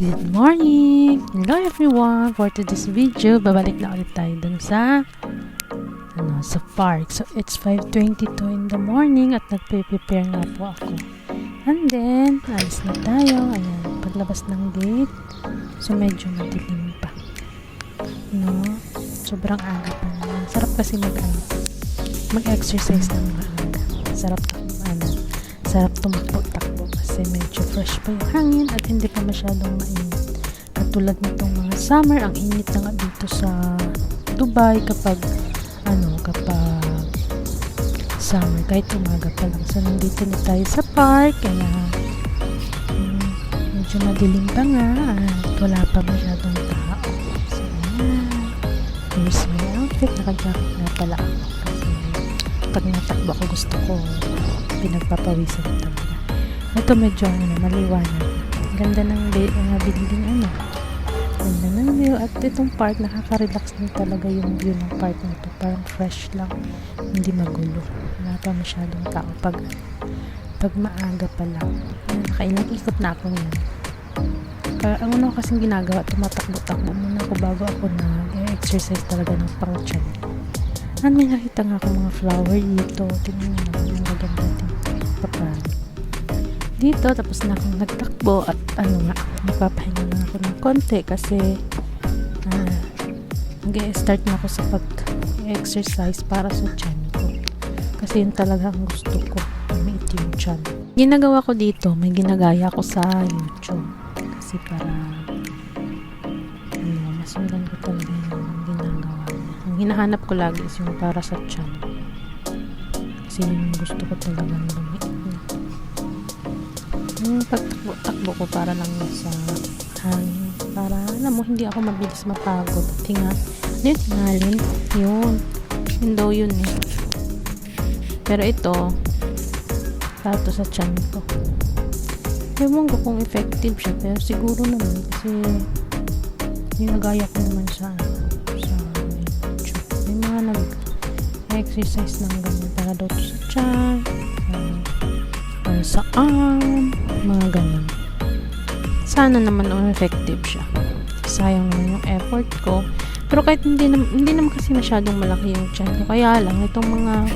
Good morning! Hello everyone! For today's video, babalik na ulit tayo dun sa sa park. So, it's 5:22 in the morning at nagpe-prepare na po ako. And then, alis na tayo. Ayan, paglabas ng gate. So, medyo madilim pa. No? Sobrang aga pa naman. Sarap kasi mag-exercise ng maaga. Sarap tumakbo-takbo kasi medyo fresh pa yung hangin at hindi pa masyadong mainit. Katulad nitong mga summer, ang init na nga dito sa Dubai kapag summer, kahit umaga pa lang. So, nandito na tayo sa park, kaya medyo madilim pa nga at wala pa masyadong tao. So, here's my outfit. Naka-jacket na pala ako kasi pag natakbo ako gusto ko pinagpapawisan talaga. Ito medyo maliwanag. Ganda ng building Ganda ng view. At itong park, nakaka-relax din talaga yung view ng park na ito. Parang fresh lang. Hindi magulo. Wala pa masyadong tao. Pag maaga pa lang. Nakailang ikot na ako yan. Ang una kasing ginagawa, tumatakbo-takbo muna ako bago ako nag-exercise talaga ng pang-tiyan. May nakita nga ako mga flower dito. Tingnan mo naman yung maganda dito. Dito, tapos na akong nagtakbo at magpapahinga na ako ng konti kasi mag-start na ako sa pag-exercise para sa tiyan ko. Kasi yun talaga ang gusto ko, maiit yung tiyan. Ginagawa ko dito, may ginagaya ko sa YouTube. Kasi para masulan ko talaga yung ginagawa niya. Ang hinahanap ko lagi is yung para sa tiyan. Kasi yun yung gusto ko talaga lumit. Yung pagtakbo ko para lang sa hangin. Para, hindi ako mabilis mapagod. Tingalin. Yun daw yun eh. Pero ito, para to sa tiyan ko. Ewan ko kung effective siya. Pero siguro naman. Kasi, ginagaya ko naman sa YouTube. May mga nag-exercise ng ganyan. Para daw to sa tiyan. Para sa arm. Mga ganun. Sana naman effective siya. Sayang naman yung effort ko. Pero kahit hindi naman kasi masyadong malaki yung tiyan ko. Kaya lang, itong mga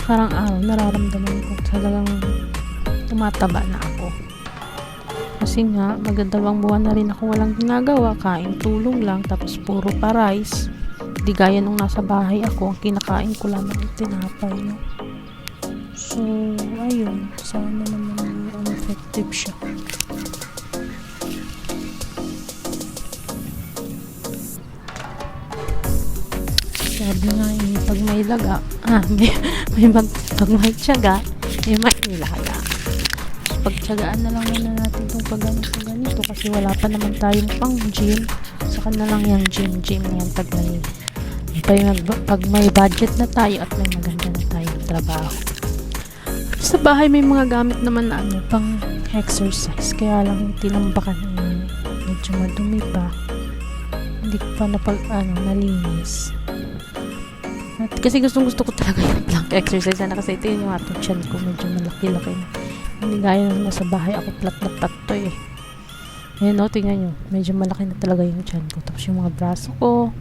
karang araw, nararamdaman ko talagang tumataba na ako. Kasi nga, magandang buwan na rin ako walang ginagawa. Kain, tulog lang, tapos puro pa rice. Di gaya nung nasa bahay ako, ang kinakain ko lamang yung tinapay. No? So, ayun. Sana naman effective siya. Sabi nga pag may laga, pag may tiyaga, may ilaga. Pag tiyagaan na lang muna natin itong pag-ganito kasi wala pa naman tayong pang gym. Saka na lang yung gym yan pag may budget na tayo at may maganda na tayong trabaho. Sa bahay may mga gamit naman na pang exercise. Kaya lang tinambakan medyo madumi pa. Hindi ko pa nalinis. At kasi gustong gusto ko talaga yung plank exercise na kasi ito yung ating tiyan ko. Medyo malaki-laki na. Hindi gaya na nasa bahay ako plat na plat to eh. Ayan tingnan nyo. Medyo malaki na talaga yung tiyan ko. Tapos yung mga braso ko.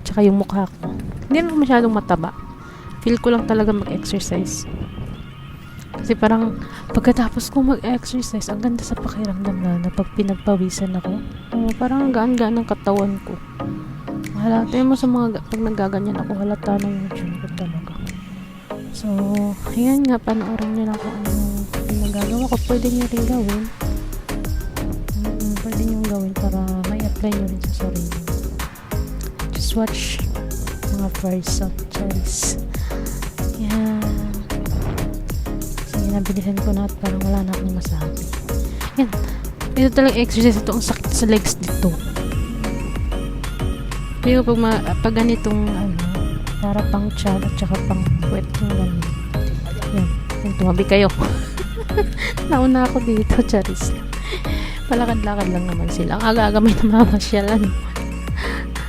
Tsaka yung mukha ko. Hindi naman masyadong mataba. Feel ko lang talaga mag-exercise. Kasi parang pagkatapos ko mag-exercise, ang ganda sa pakiramdam na pag pinagpawisan ako. Parang ang gaan-gaan ng katawan ko. Halata mo sa pag nagaganyan ako, halata na yung tiyan ko talaga. So, ayan nga, panoorin nyo lang kung anong pinagagawa ko. Pwede nyo rin gawin. Pwede nyo gawin para may apply nyo rin sa sarili. Just watch mga first of choice. Yan. Nabilisan ko na at parang wala na akong masabi. Yan. Ito talagang exercise. Ito ang sakit sa legs dito. Pero pag ganitong para pang tiyan at saka pang puwet yung ganun. Yan. Tumabi kayo. Nauna ako dito. Charis. Palakad-lakad lang naman sila. Ang aga-aga may namamasyalan.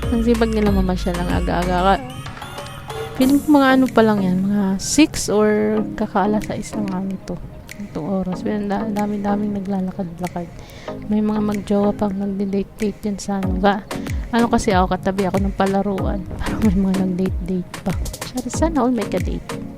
Ang sipag nila mamasyal ang aga-aga. Feeling ko mga pa lang yan, mga 6 or kakaalas sa isang nito. Itong oras. Pero dami-daming naglalakad-lakad. May mga magjowa pang nagde-date-date dyan sa ano. Ano kasi ako, katabi ako ng palaruan. Parang may mga nag-date-date pa. Sana all may ka-date.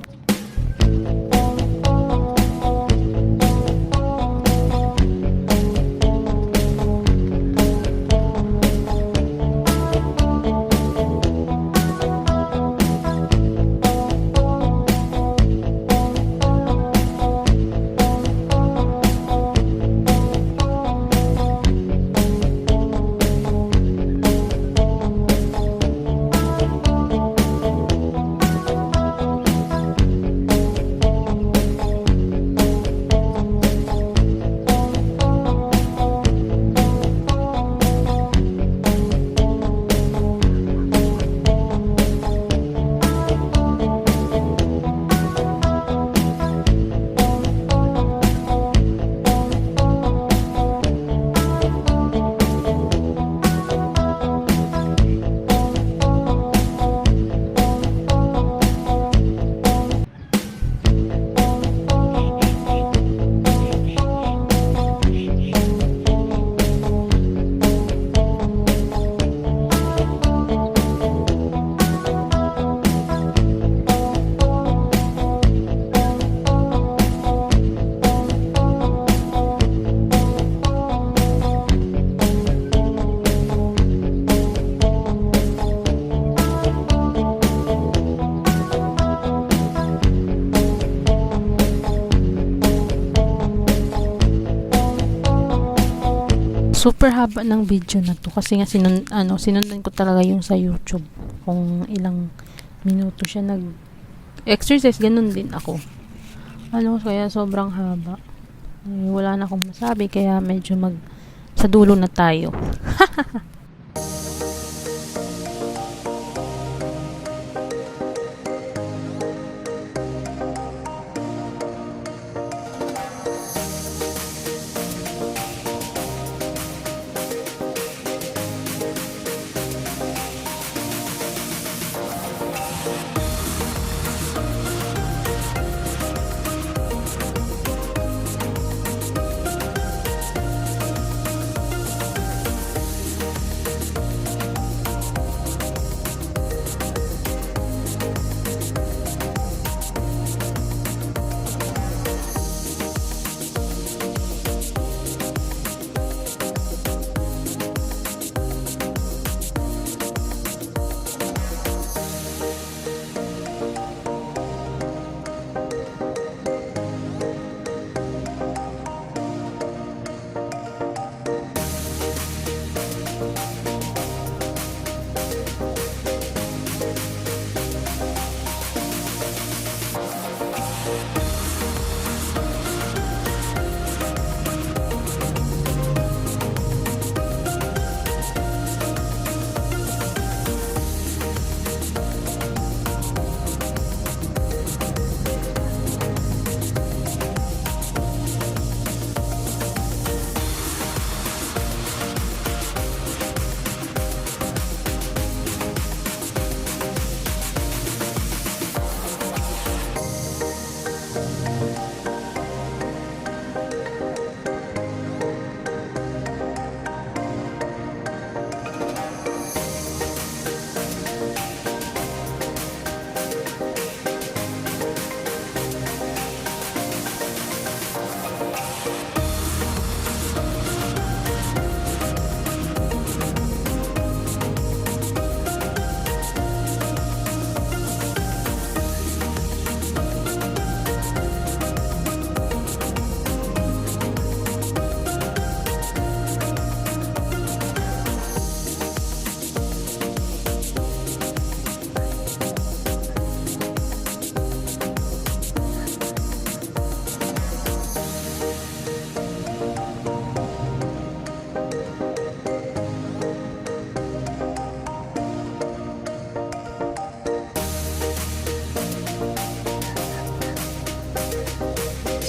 Super haba ng video na to kasi nga sinundan ko talaga yung sa YouTube kung ilang minuto siya nag-exercise. Ganun din ako. Kaya sobrang haba. Wala na akong masabi kaya medyo sa dulo na tayo.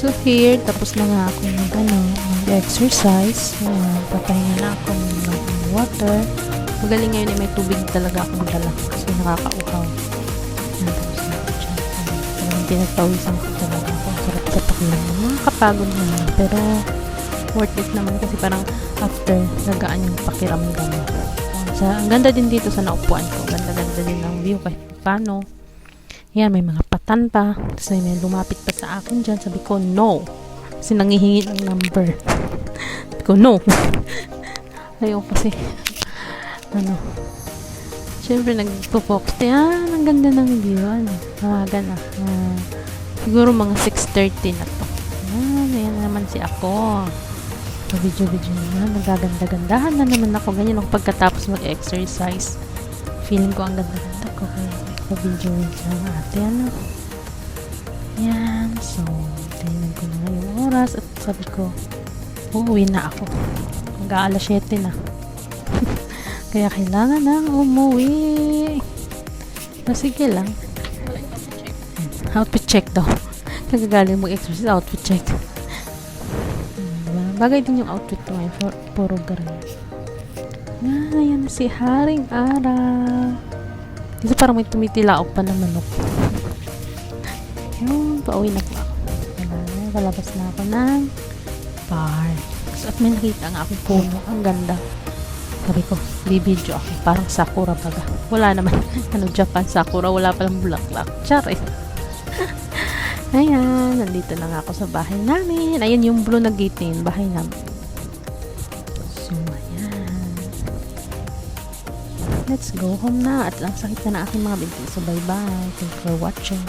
So here, tapos na nga ako mag-exercise. Papahinga na ako ng water. Magaling ngayon may tubig talaga akong dala kasi nakakauhaw. Tapos na ako dyan. Talagang pinagpawisan ko talaga ako. Sarap sa lang. Makakapagod naman. Pero, worth it naman kasi parang after, nagaan yung pakiramdam mo. Ang ganda din dito sa naupuan ko. Ganda-ganda din ng view kahit paano. Yan, may mga patan pa. Tapos may lumapit pa sa akin dyan. Sabi ko, no. Kasi nangihingi ng number. Sabi ko, no. Ayaw kasi. Siyempre, nagpo-focus. Yan, ang ganda ng view. Gana. Siguro mga 6:30 na to. Ayan naman si ako. Video naman. Nagaganda-gandahan na naman ako. Ganyan ako pagkatapos mag-exercise. Feeling ko ang ganda-ganda ko. Kaya video sa ate. Yan. So, tingnan ko na nga yung oras. At sabi ko, uuwi na ako. Hanggang alas 7 na. Kaya kailangan nang umuwi. So, sige lang. Outfit check daw. Kagagaling mag-exercise, outfit check. Bagay din yung outfit ko ngayon. Puro green. Ayan na si Haring Araw. Dito parang may tumitilaok pa na manok. Yun, pauwi na po ako. Palabas na ako ng park. At may nakita nga akong puno. Ang ganda. Sabi ko, bibidyo ako. Parang sakura baga. Wala naman. Japan sakura. Wala palang bulaklak. Char eh. Ayan, nandito na nga ako sa bahay namin. Ayan yung blue na gate na yun, bahay namin. So, ayan. Let's go home na. At lang sakit na aking mga binti. So, bye-bye. Thank you for watching.